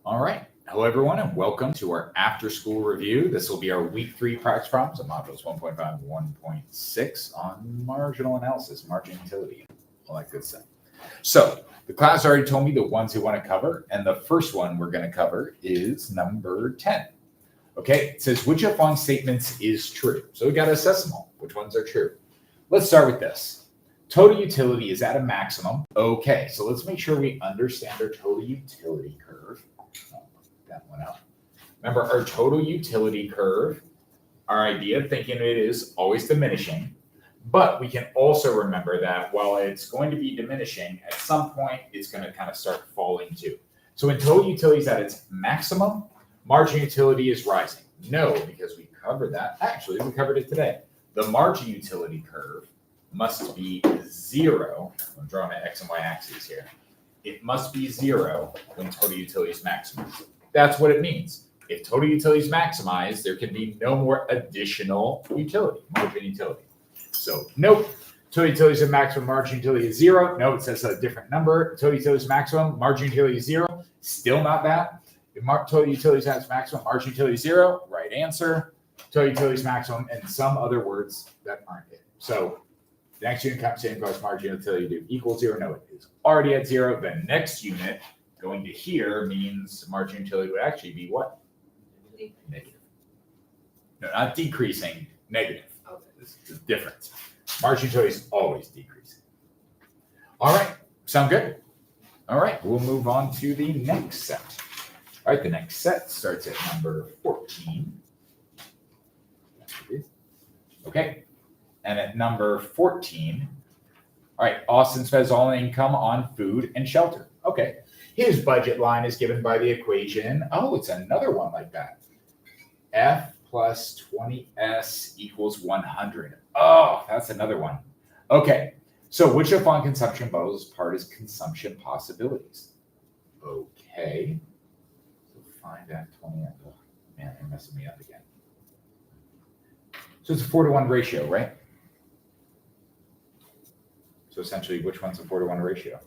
All right. Hello, everyone, and welcome to our after-school review. This will be our week 3 practice problems of modules 1.5 and 1.6 on marginal analysis, margin utility, all that good stuff. So the class already told me the ones we want to cover, and the first one we're going to cover is number 10. Okay, it says which of the following statements is true? So we got to assess them all. Which ones are true? Let's start with this. Total utility is at a maximum. Okay, so let's make sure we understand our total utility curve. That one out. Remember our total utility curve, our idea of thinking it is always diminishing, but we can also remember that while it's going to be diminishing, at some point it's going to kind of start falling too. So when total utility is at its maximum, margin utility is rising. No, because we covered that. Actually, we covered it today. The margin utility curve must be 0. I'm drawing my X and Y axes here. It must be 0 when total utility is maximized. That's what it means. If total utility is maximized, there can be no more additional utility, margin utility. So nope, total utility is a maximum, margin utility is 0. No, it says a different number. Total utility is maximum, margin utility is 0. Still not that. If total utility is at its maximum, margin utility is 0. Right answer. Total utility is maximum, and some other words that aren't it. So the next unit compensating cost margin utility to equal 0. No, it is already at 0. The next unit going to here means margin utility would actually be what? Negative. No, not decreasing, negative. Okay. This is the difference. Margin utility is always decreasing. All right, sound good? All right, we'll move on to the next set. All right, the next set starts at number 14. Okay, and at number 14, all right, Austin spends all income on food and shelter. Okay. His budget line is given by the equation. Oh, it's another one like that. F plus 20S equals 100. Oh, that's another one. Okay, so which of the following consumption bubbles part is consumption possibilities? Okay, so find F 20. Oh, man, they're messing me up again. So it's a 4-to-1 ratio, right? So essentially, which one's a 4-to-1 ratio?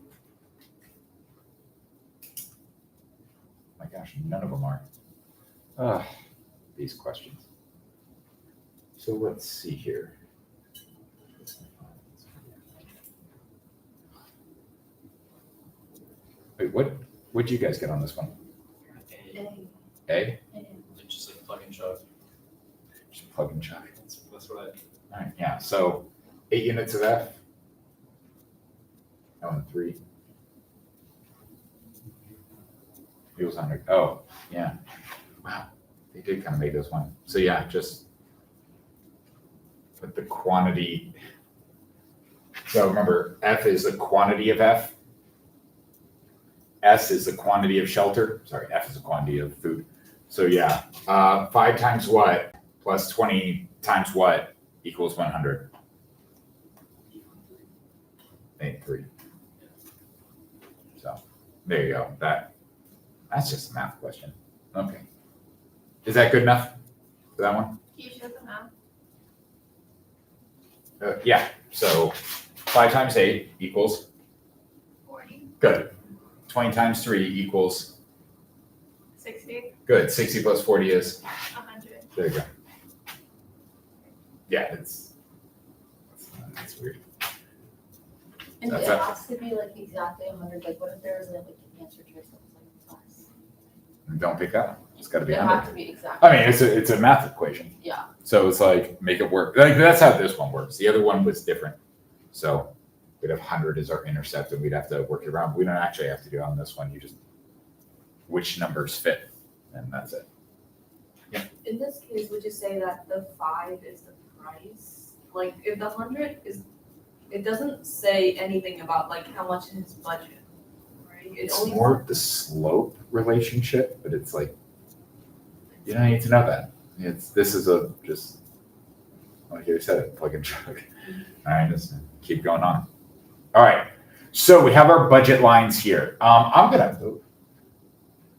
My gosh, none of them are. These questions. So let's see here. Wait, what'd you guys get on this one? A? Just like plug and chug. Just plug and chug. That's what I. All right, yeah. So 8 units of F. Oh, and 3. It was 100. Oh, yeah. Wow. They did kind of make this one. So yeah, just put the quantity. So remember, F is the quantity of F. S is the quantity of shelter. Sorry, F is the quantity of food. So yeah, 5 times what plus 20 times what equals 100? 3. So there you go. That's just a math question. Okay. Is that good enough for that one? Can you show the math? Yeah. So 5 times 8 equals? 40. Good. 20 times 3 equals? 60. Good. 60 plus 40 is? 100. There you go. Yeah, that's weird. And That's it has to be like exactly 100. Like, what if there was like an answer choice that was like less? Don't pick that one. It's got to be It 100. has to be exactly. I mean, it's a math equation. Yeah. So it's like make it work. Like that's how this one works. The other one was different. So we'd have 100 as our intercept, and we'd have to work it around. We don't actually have to do it on this one. You just which numbers fit, and that's it. Yeah. In this case, would you say that the 5 is the price? Like, if the 100 is, it doesn't say anything about like how much in his budget, right? It's more of the slope relationship, but it's like you don't need to know that. This is a just like you said it, plug and chug. All right, just keep going on. All right, so we have our budget lines here.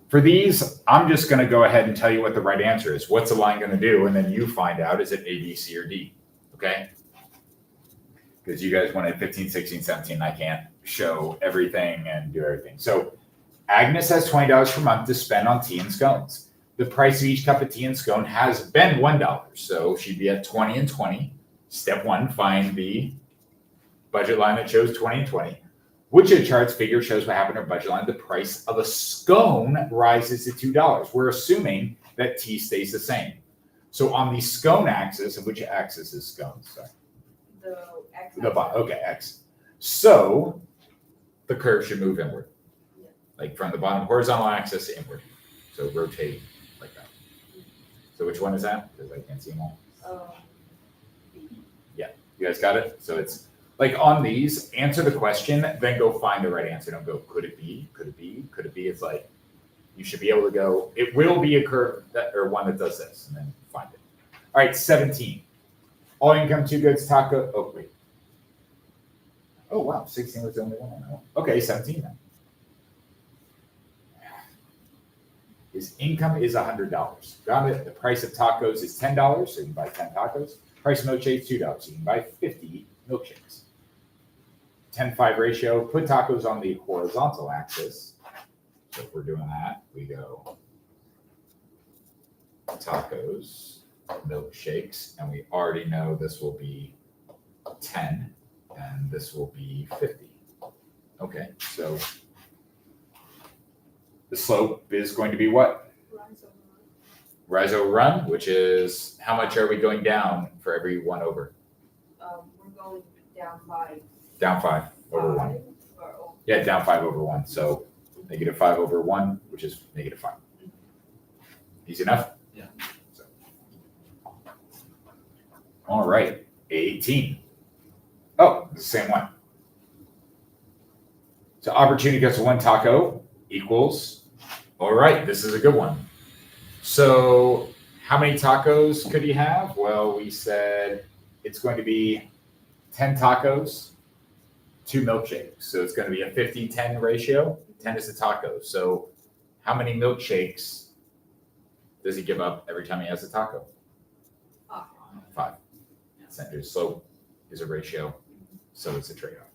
For these, I'm just gonna go ahead and tell you what the right answer is. What's the line gonna do? And then you find out, is it A, B, C, or D, okay? Because you guys wanted 15, 16, 17, I can't show everything and do everything. So Agnes has $20 per month to spend on tea and scones. The price of each cup of tea and scone has been $1, so she'd be at 20 and 20. Step 1, find the budget line that shows 20 and 20. Which of the charts figure shows what happened to her budget line? The price of a scone rises to $2. We're assuming that tea stays the same. So on the scone axis, and which axis is scone? Sorry. The X. The bottom. Okay, X. So the curve should move inward. Yeah. Like from the bottom horizontal axis inward. So rotate like that. So which one is that? Because I can't see them all. You guys got it? So it's like on these, answer the question, then go find the right answer. Don't go, could it be? Could it be? Could it be? It's like, you should be able to go, it will be a curve that, or one that does this, and then find it. All right, 17. All income, 2 goods, taco. Oh, wait. Oh, wow. 16 was the only one I know. Okay, 17 then. His income is $100. Got it. The price of tacos is $10, so you can buy 10 tacos. Price of milkshakes, $2. So you can buy 50 milkshakes. 10-5 ratio. Put tacos on the horizontal axis. So if we're doing that, we go tacos, milkshakes, and we already know this will be 10, and this will be 50. Okay, so the slope is going to be what? Rise over run, which is how much are we going down for every 1 over? We're going down 5. Down 5 over 1. Yeah, down 5 over 1. So -5 over 1, which is -5. Easy enough? Yeah. So. All right, 18. Oh, it's the same one. So opportunity goes to 1 taco equals, all right, this is a good one. So how many tacos could he have? Well, we said it's going to be 10 tacos, 2 milkshakes. So it's going to be a 50-10 ratio. 10 is a taco. So how many milkshakes does he give up every time he has a taco? 5. Center slope is a ratio, so it's a trade-off.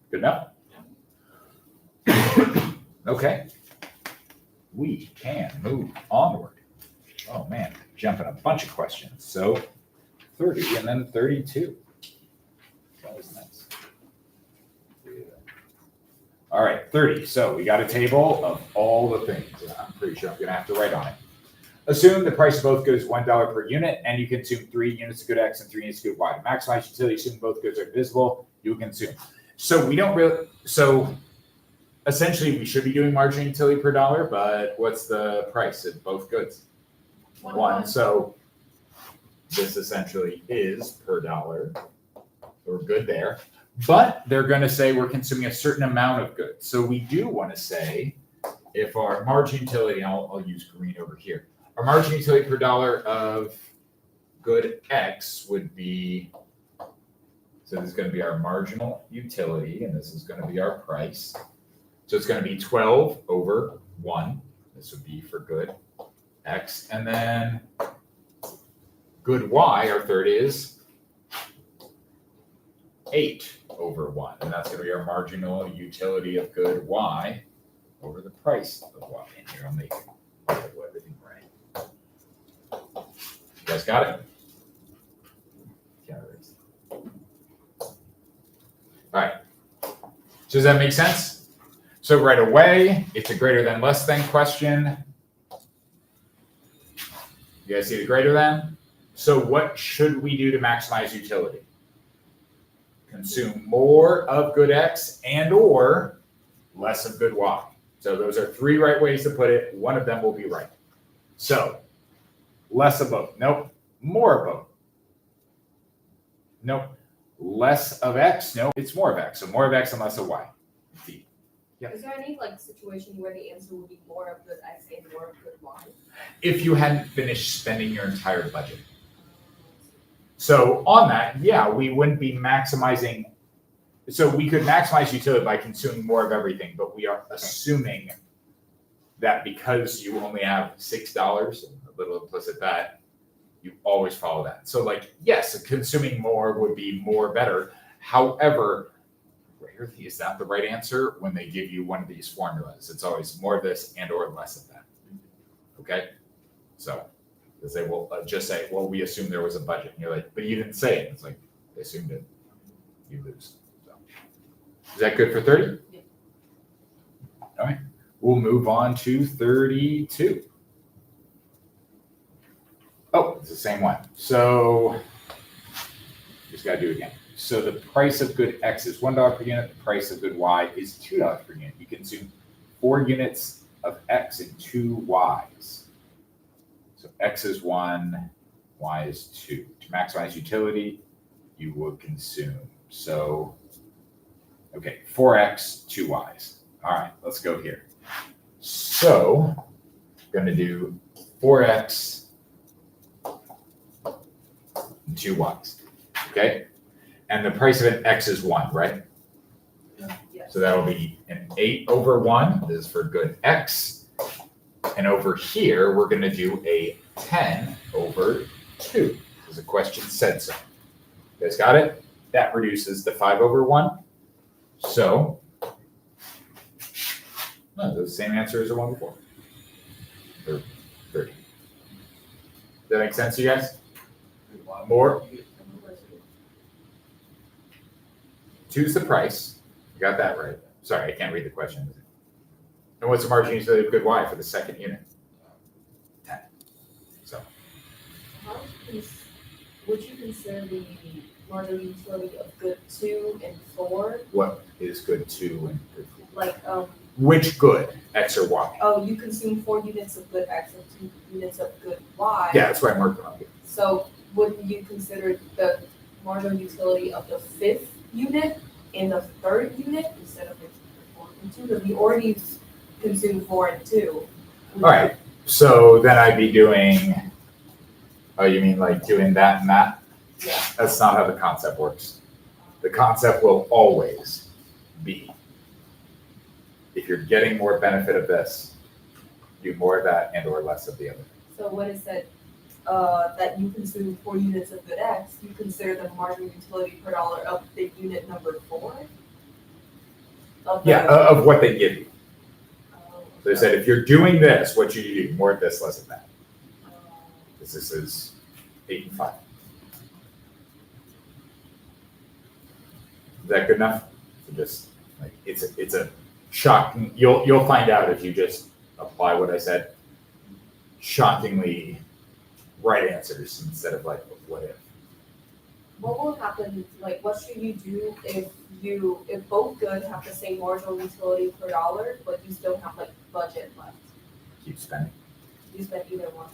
Good enough? Yeah. Okay. We can move onward. Oh man, jumping a bunch of questions. So 30 and then 32. That was nice. Yeah. All right, 30. So we got a table of all the things. I'm pretty sure I'm going to have to write on it. Assume the price of both goods is $1 per unit, and you consume 3 units of good X and 3 units of good Y. To maximize utility, assume both goods are divisible, you consume. So we don't really, so essentially we should be doing margin utility per dollar, but what's the price of both goods? 1. So this essentially is per dollar. We're good there. But they're going to say we're consuming a certain amount of goods. So we do want to say if our margin utility, I'll use green over here. Our margin utility per dollar of good X would be, so this is going to be our marginal utility, and this is going to be our price. So it's going to be 12 over 1. This would be for good X. And then good Y, our third is 8 over 1. And that's going to be our marginal utility of good Y over the price of Y. And here I'll make everything right. You guys got it? All right. So does that make sense? So right away, it's a greater than less than question. You guys see the greater than? So what should we do to maximize utility? Consume more of good X and or less of good Y. So those are 3 right ways to put it. One of them will be right. So less of both. Nope. More of both. Nope. Less of X. No, it's more of X. So more of X and less of Y. D. Yep. Is there any situation where the answer would be more of good X and more of good Y? If you hadn't finished spending your entire budget. So on that, yeah, we wouldn't be maximizing. So we could maximize utility by consuming more of everything, but we are assuming that because you only have $6, a little implicit bet, you always follow that. So yes, consuming more would be more better. However, rarely is that the right answer when they give you one of these formulas. It's always more of this and or less of that. Okay? So, because they will just say, well, we assumed there was a budget. And you're like, but you didn't say it. It's like, they assumed it. You lose. So, is that good for 30? Yeah. All right. We'll move on to 32. Oh, it's the same one. So, just got to do it again. So the price of good X is $1 per unit. The price of good Y is $2 per unit. You consume 4 units of X and 2 Ys. So X is 1, Y is 2. To maximize utility, you would consume. So, okay, 4X, 2 Ys. All right, let's go here. So, I'm going to do 4X and 2 Ys. Okay? And the price of an X is 1, right? Yes. So that'll be an 8 over 1. This is for good X. And over here, we're going to do a 10 over 2, because the question said so. You guys got it? That reduces the 5 over 1. So, the same answer as the one before. Or 30. Does that make sense to you guys? More? 2's the price. You got that right. Sorry, I can't read the question. And what's the margin utility of good Y for the second unit? 10. So, Would you consider the marginal utility of good 2 and 4? what is good 2 and good 4? Like, Which good, X or Y? oh, you consume 4 units of good X and 2 units of good Y. Yeah, that's why I'm working on it. So wouldn't you consider the marginal utility of the 5th unit and the 3rd unit instead of the 4 and 2? Because we already consume 4 and 2. All right, so then I'd be doing, oh, you mean like doing that and that? Yeah. That's not how the concept works. The concept will always be, if you're getting more benefit of this, do more of that and or less of the other. So when it said that you consume 4 units of good X, you consider the marginal utility per dollar of the unit number 4? Yeah, of what they give you. Oh, So they said, if you're doing this, what should you do? More of this, less of that. oh. Because this is 8 and 5. Is that good enough? So just like it's a shocking. You'll find out if you just apply what I said. Shockingly right answers instead of like what if. What will happen, like, what should you do if both good have the same marginal utility per dollar, but you still have like budget left? Keep spending. You spend either one.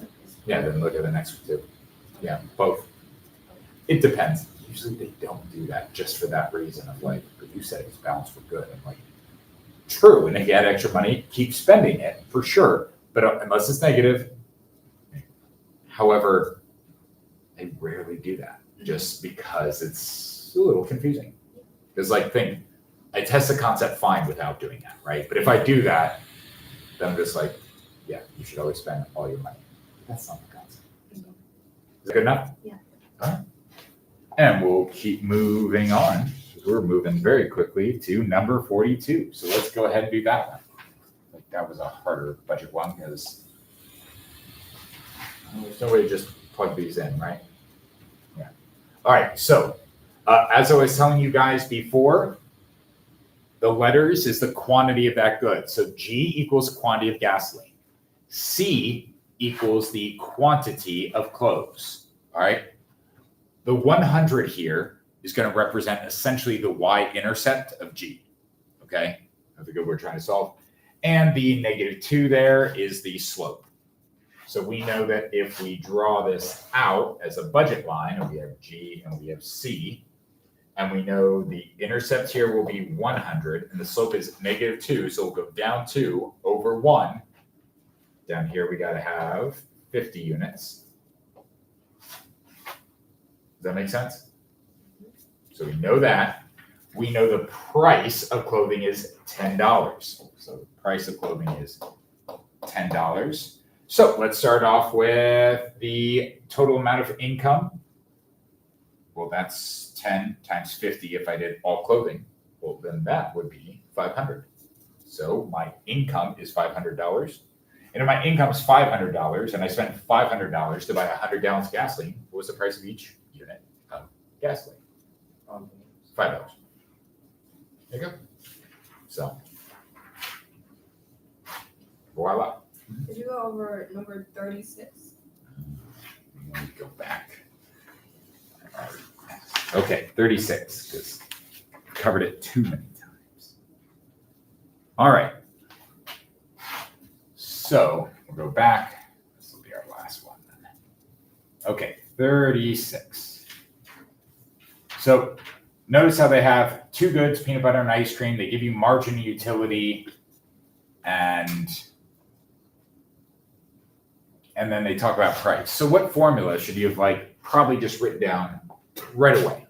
Yeah, then look at the next one too. Yeah, both. It depends. Usually they don't do that just for that reason of like, but you said it was balanced for good. I'm like, true. And if you had extra money, keep spending it for sure. But unless it's negative, however, they rarely do that just because it's a little confusing. Because like I test the concept fine without doing that, right? But if I do that, then I'm just like, yeah, you should always spend all your money. That's not the concept. Is that good enough? Yeah. All right. And we'll keep moving on. We're moving very quickly to number 42. So let's go ahead and do that one. Like that was a harder budget one because there's no way to just plug these in, right? Yeah. All right. So as I was telling you guys before, the letters is the quantity of that good. So G equals the quantity of gasoline. C equals the quantity of clothes. All right. The 100 here is going to represent essentially the y-intercept of G, okay? That's the good we're trying to solve. And the -2 there is the slope. So we know that if we draw this out as a budget line, and we have G and we have C, and we know the intercept here will be 100, and the slope is -2, so we'll go down 2 over 1. Down here we got to have 50 units. Does that make sense? So we know that. We know the price of clothing is $10. So the price of clothing is $10. So let's start off with the total amount of income. Well, that's 10 times 50 if I did all clothing. Well, then that would be 500. So my income is $500. And if my income is $500 and I spent $500 to buy 100 gallons of gasoline, what was the price of each unit of gasoline? $5. There you go. So, voila. Did you go over number 36? Let me go back. Okay, 36, because I've covered it too many times. All right. So we'll go back. This will be our last one then. Okay, 36. So notice how they have two goods, peanut butter and ice cream. They give you margin and utility, and then they talk about price. So what formula should you have probably just written down right away?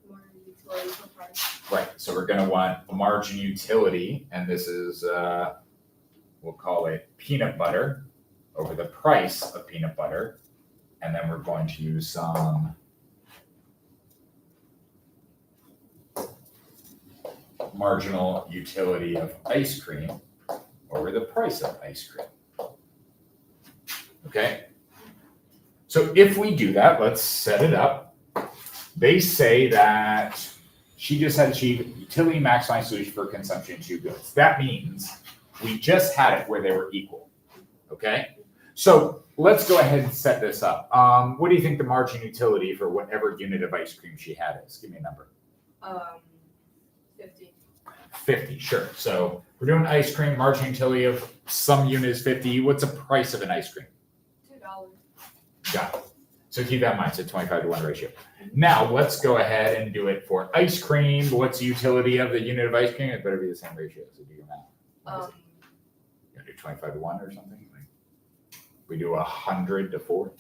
Margin utility for price. Right. So we're going to want a margin utility, and this is we'll call it peanut butter over the price of peanut butter, and then we're going to use some marginal utility of ice cream over the price of ice cream. Okay? So if we do that, let's set it up. They say that she just had achieved utility maximized solution for consumption in two goods. That means we just had it where they were equal. Okay? So let's go ahead and set this up. What do you think the margin utility for whatever unit of ice cream she had is? Give me a number. 50. 50, sure. So we're doing ice cream, margin utility of some unit is 50. What's the price of an ice cream? $2. Got it. So keep that in mind. It's a 25-to-1 ratio. Now let's go ahead and do it for ice cream. What's the utility of the unit of ice cream? It better be the same ratio. So do your math. You do 25-to-1 or something? We do 100 to 4?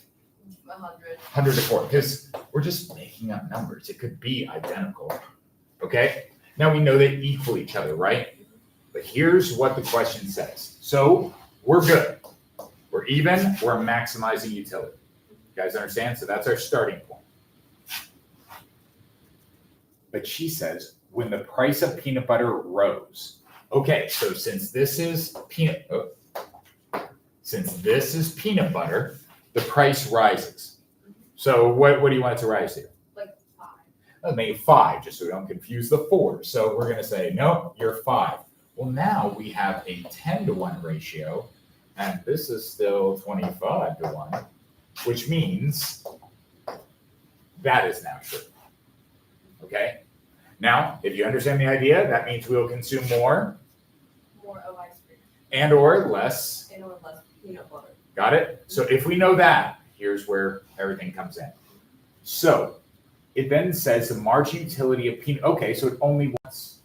100. 100 to 4, because we're just making up numbers. It could be identical. Okay? Now we know they equal each other, right? But here's what the question says. So we're good. We're even. We're maximizing utility. You guys understand? So that's our starting point. But she says, when the price of peanut butter rose. Okay, so since this is peanut butter, the price rises. So what do you want it to rise to? Like 5. Let's make it 5, just so we don't confuse the 4. So we're going to say, no, you're 5. Well, now we have a 10-to-1 ratio, and this is still 25-to-1, which means that is now true. Okay? Now, if you understand the idea, that means we will consume more More of ice cream. and or less. And or less peanut butter. Got it? So if we know that, here's where everything comes in. So it then says the margin utility of peanut. Okay, so it only wants,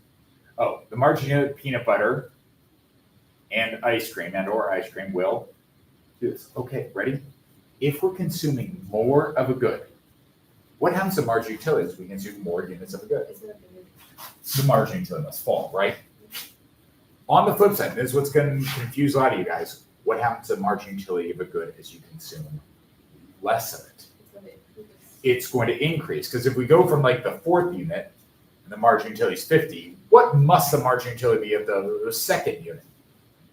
the margin utility of peanut butter and ice cream and or ice cream will do this. Okay, ready? If we're consuming more of a good, what happens to margin utility is we consume more units of a good. Isn't it the unit? The margin utility must fall, right? On the flip side, this is what's going to confuse a lot of you guys. What happens to the margin utility of a good is you consume less of it. It's going to increase, because if we go from like the 4th unit and the margin utility is 50, what must the margin utility be of the 2nd unit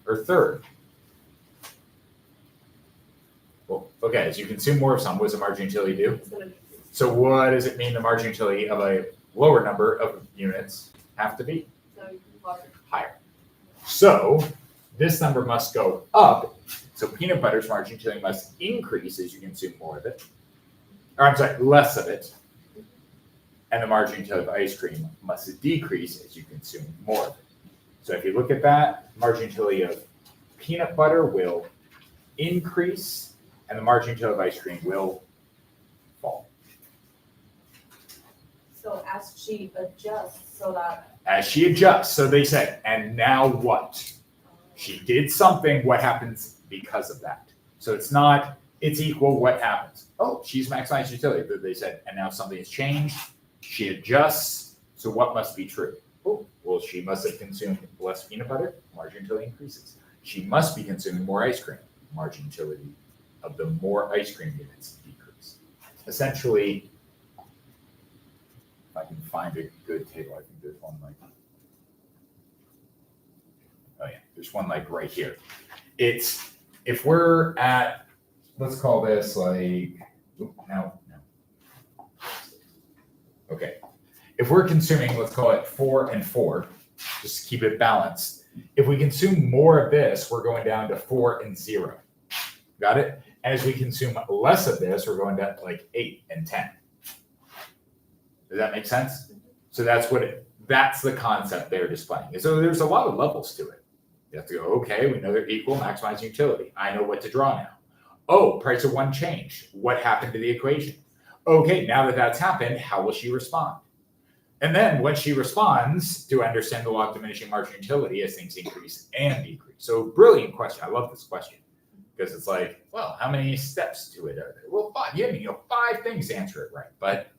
or 3rd? Well, okay, as you consume more of some, what does the margin utility do? It's gonna be So what does it mean the margin utility of a lower number of units have to be? Higher. So this number must go up. So peanut butter's margin utility must increase as you consume more of it. Or I'm sorry, less of it. And the margin utility of ice cream must decrease as you consume more of it. So if you look at that, margin utility of peanut butter will increase and the margin utility of ice cream will fall. So as she adjusts so that As she adjusts, so they said, and now what? She did something, what happens because of that? So it's not, it's equal, what happens? Oh, she's maximized utility, but they said, and now something has changed. She adjusts, so what must be true? Oh, well, she must have consumed less peanut butter, margin utility increases. She must be consuming more ice cream, margin utility of the more ice cream units decrease. Essentially, if I can find a good table, I think there's one like There's one like right here. It's if we're at, let's call this like, no. Okay. If we're consuming, let's call it 4 and 4, just keep it balanced. If we consume more of this, we're going down to 4 and 0. Got it? As we consume less of this, we're going down to like 8 and 10. Does that make sense? So that's the concept they're displaying. So there's a lot of levels to it. You have to go, okay, we know they're equal, maximize utility. I know what to draw now. Oh, price of one changed. What happened to the equation? Okay, now that that's happened, how will she respond? And then when she responds, do I understand the law of diminishing marginal utility as things increase and decrease? So brilliant question. I love this question because it's like, well, how many steps to it are there? Well, 5. You know, 5 things to answer it right. But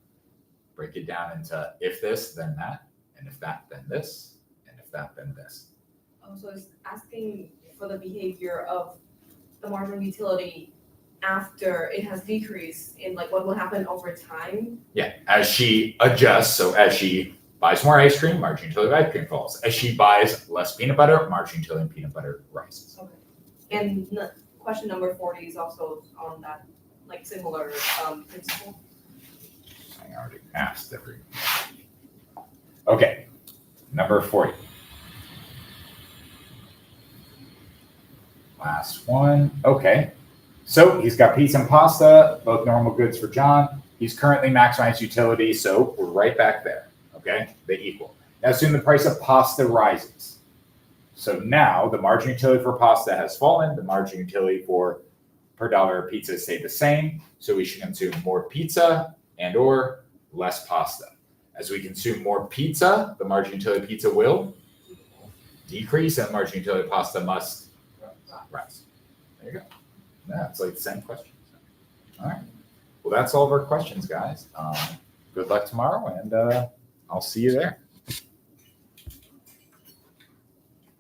break it down into if this, then that, and if that, then this, and if that, then this. Oh, so it's asking for the behavior of the marginal utility after it has decreased in like what will happen over time. Yeah, as she adjusts, so as she buys more ice cream, marginal utility of ice cream falls. As she buys less peanut butter, marginal utility of peanut butter rises. Okay. And question number 40 is also on that like similar principle. I already asked every. Okay, number 40. Last one. Okay. So he's got pizza and pasta, both normal goods for John. He's currently maximized utility, so we're right back there. Okay, they equal. Now assume the price of pasta rises. So now the margin utility for pasta has fallen. The margin utility for per dollar of pizza stayed the same. So we should consume more pizza and or less pasta. As we consume more pizza, the margin utility of pizza will decrease and the margin utility of pasta must rise. There you go. Yeah, it's like the same question. All right. Well, that's all of our questions, guys. Good luck tomorrow, and I'll see you there.